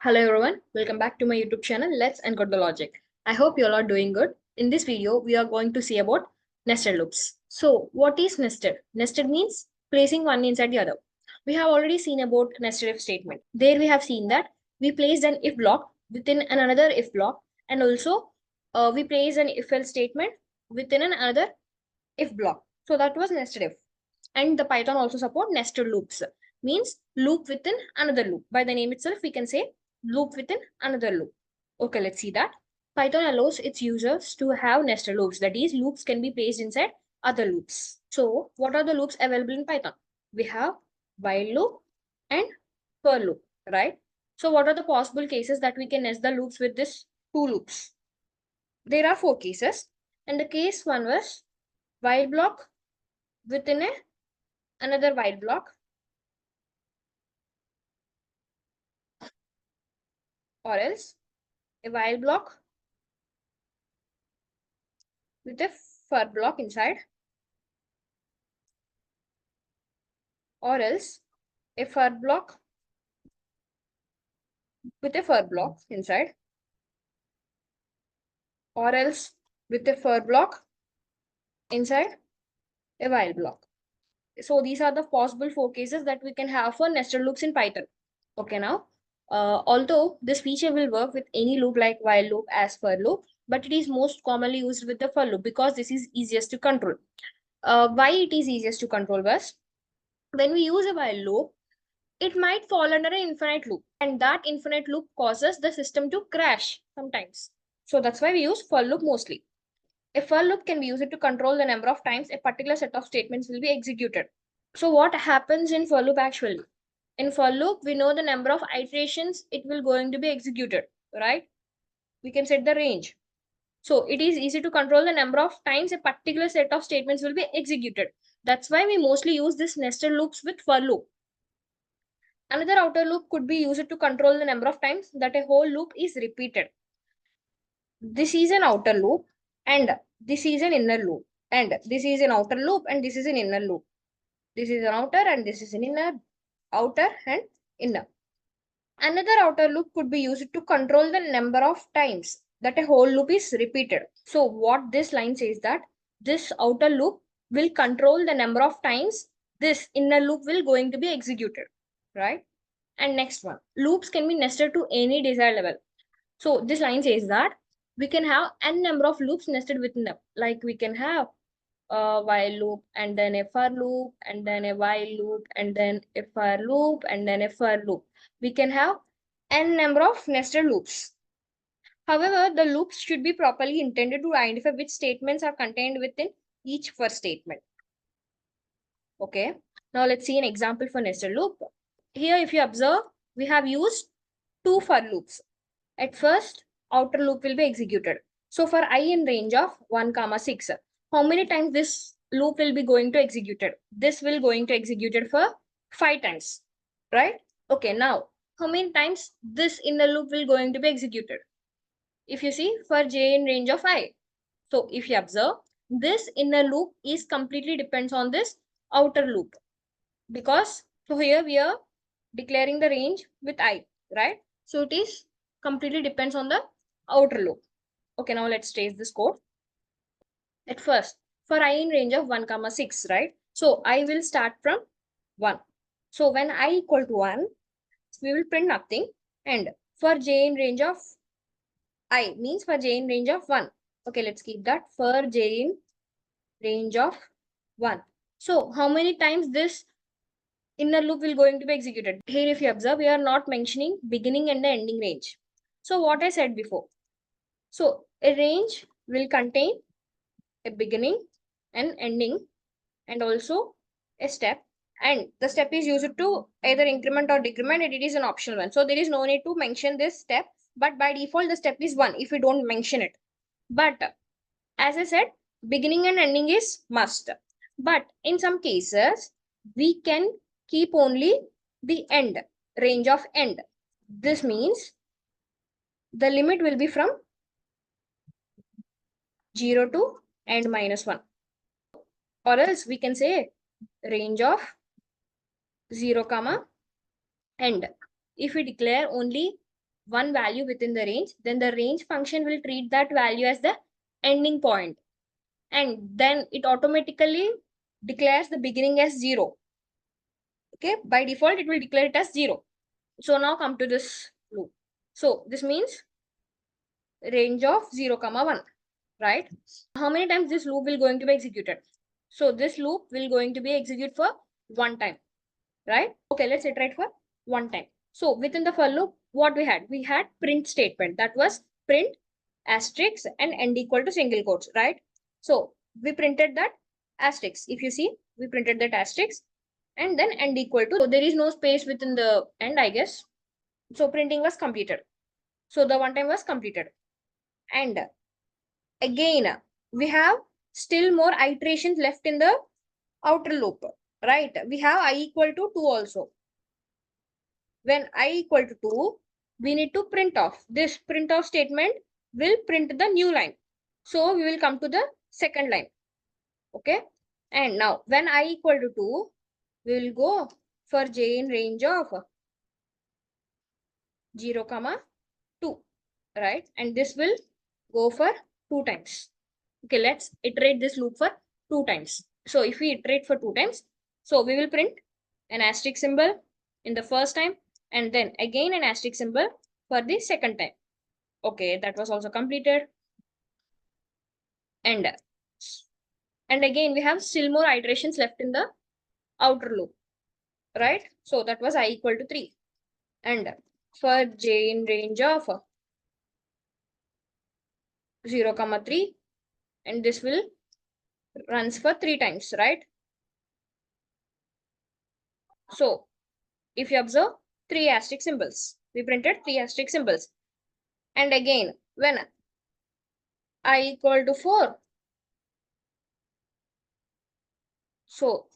Hello everyone, welcome back to my YouTube channel. Let's encode the logic. I hope you all are doing good. In this video, we are going to see about nested loops. So what is nested? Nested means placing one inside the other. We have already seen about nested if statement. There we have seen that we placed an if block within another if block, and also we placed an if else statement within another if block. So that was nested if. And the Python also support nested loops, means loop within another loop. By the name itself, we can say loop within another loop. Okay, let's see that. Python allows its users to have nested loops. That is, loops can be placed inside other loops. So what are the loops available in Python? We have while loop and for loop, right? So what are the possible cases that we can nest the loops with this two loops? There are four cases. And the case one was while block within another while block, or else a while block with a for block inside, or else a for block with a for block inside, or else with a for block inside a while block. So these are the possible four cases that we can have for nested loops in Python. Okay, now although this feature will work with any loop like while loop as for loop, but it is most commonly used with the for loop because this is easiest to control. Why it is easiest to control was when we use a while loop, it might fall under an infinite loop, and that infinite loop causes the system to crash sometimes. So that's why we use for loop mostly. A for loop can be used to control the number of times a particular set of statements will be executed. So what happens in for loop actually? In for loop, we know the number of iterations it will going to be executed, right? We can set the range. So it is easy to control the number of times a particular set of statements will be executed. That's why we mostly use this nested loops with for loop. Another outer loop could be used to control the number of times that a whole loop is repeated. This is an outer loop, and this is an inner loop, and this is an outer loop, and this is an inner loop. This is an outer and this is an inner, outer and inner. Another outer loop could be used to control the number of times that a whole loop is repeated. So what this line says that this outer loop will control the number of times this inner loop will going to be executed, right? And next one, loops can be nested to any desired level. So this line says that we can have n number of loops nested within them. Like we can have a while loop and then a for loop and then a while loop and then a for loop and then a for loop. We can have n number of nested loops. However, the loops should be properly intended to identify which statements are contained within each for statement. Okay, now let's see an example for nested loop. Here, if you observe, we have used two for loops. At first, outer loop will be executed. So for I in range of 1, 6, how many times this loop will be going to executed? This will going to executed for 5 times, right? Okay, now how many times this inner loop will going to be executed? If you see, for j in range of I. So if you observe, this inner loop is completely depends on this outer loop, because so here we are declaring the range with I, right? So it is completely depends on the outer loop. Okay, now let's trace this code. At first, for I in range of 1, 6, right? So I will start from 1. So when I equal to 1, we will print nothing. And for j in range of I means for j in range of 1. Okay, let's keep that for j in range of 1. So how many times this inner loop will going to be executed? Here, if you observe, we are not mentioning beginning and the ending range. So what I said before. So a range will contain a beginning and ending and also a step. And the step is used to either increment or decrement, and it is an optional one. So there is no need to mention this step, but by default, the step is 1 if we don't mention it. But as I said, beginning and ending is must. But in some cases, we can keep only the end, range of end. This means the limit will be from 0 to end -1. Or else we can say range of 0, end. If we declare only one value within the range, then the range function will treat that value as the ending point. And then it automatically declares the beginning as 0. Okay, by default, it will declare it as 0. So now come to this loop. So this means range of 0, 1, right? How many times this loop will going to be executed? So this loop will going to be executed for one time, right? Okay, let's iterate for one time. So within the for loop, what we had? We had print statement, that was print asterisk and end equal to single quotes, right? So we printed that asterisk. If you see, we printed that asterisk and then end equal to, so there is no space within the end, I guess. So printing was completed. So the one time was completed. And again, we have still more iterations left in the outer loop, right? We have I equal to 2 also. When I equal to 2, we need to print off. This print off statement will print the new line. So we will come to the second line. Okay. And now when I equal to 2, we will go for j in range of 0, 2, right? And this will go for 2 times. Okay, let's iterate this loop for 2 times. So if we iterate for 2 times, so we will print an asterisk symbol in the first time and then again an asterisk symbol for the second time. Okay, that was also completed. And again, we have still more iterations left in the outer loop, right? So that was I equal to 3. And for j in range of 0, 3, and this will runs for 3 times, right? So if you observe 3 asterisk symbols, we printed 3 asterisk symbols. And again, when I equal to 4, so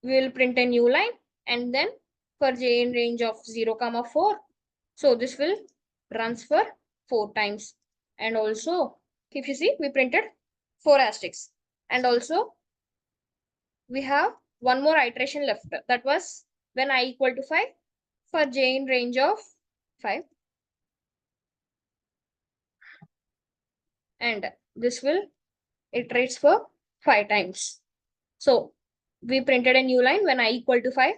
we will print a new line and then for j in range of 0, 4. So this will runs for 4 times. And also, if you see, we printed 4 asterisks. And also, we have one more iteration left. That was when I equal to 5 for j in range of 5. And this will iterates for 5 times. So we printed a new line when I equal to 5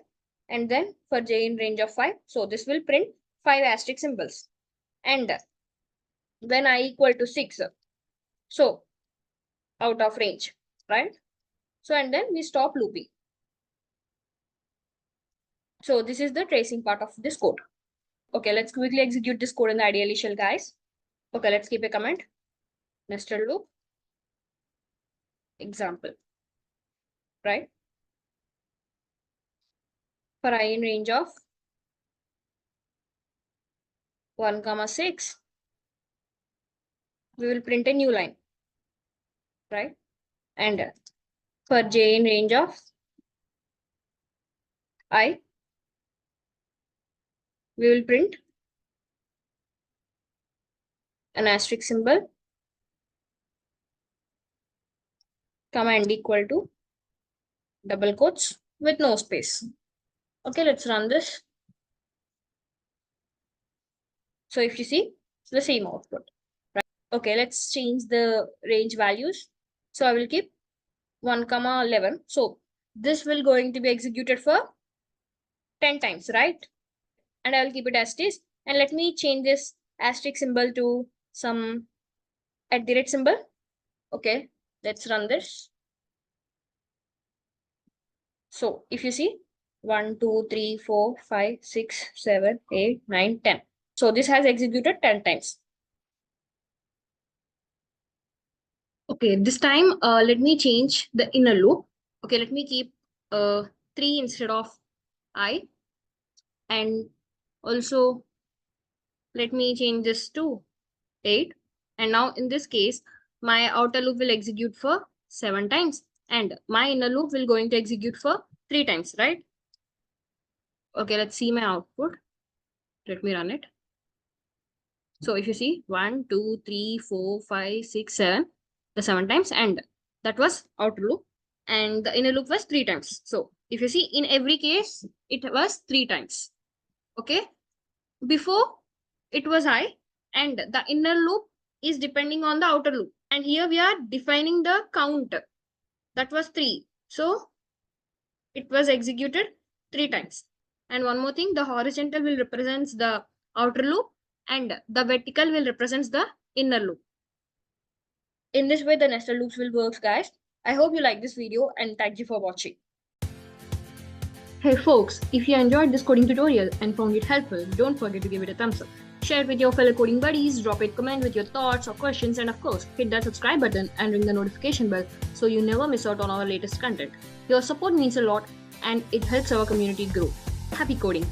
and then for j in range of 5. So this will print 5 asterisk symbols. And when I equal to 6, so out of range, right? So and then we stop looping. So this is the tracing part of this code. Okay, let's quickly execute this code in the ideally shell, guys. Okay, let's keep a comment. Nested loop example, right? For I in range of 1, 6, we will print a new line, right? And for j in range of I, we will print an asterisk symbol, command equal to double quotes with no space. Okay, let's run this. So if you see, it's the same output, right? Okay, let's change the range values. So I will keep 1, 11. So this will going to be executed for 10 times, right? And I will keep it as is. And let me change this asterisk symbol to some @ symbol. Okay, let's run this. So if you see 1, 2, 3, 4, 5, 6, 7, 8, 9, 10. So this has executed 10 times. Okay, this time let me change the inner loop. Okay, let me keep 3 instead of I. And also let me change this to 8. And now in this case, my outer loop will execute for 7 times and my inner loop will going to execute for 3 times, right? Okay, let's see my output. Let me run it. So if you see 1, 2, 3, 4, 5, 6, 7, the 7 times, and that was outer loop and the inner loop was 3 times. So if you see in every case, it was 3 times. Okay. Before it was I, and the inner loop is depending on the outer loop. And here we are defining the count. That was 3. So it was executed 3 times. And one more thing, the horizontal will represent the outer loop and the vertical will represent the inner loop. In this way, the nested loops will work, guys. I hope you like this video and thank you for watching. Hey folks, if you enjoyed this coding tutorial and found it helpful, don't forget to give it a thumbs up. Share it with your fellow coding buddies, drop a comment with your thoughts or questions, and of course, hit that subscribe button and ring the notification bell so you never miss out on our latest content. Your support means a lot and it helps our community grow. Happy coding!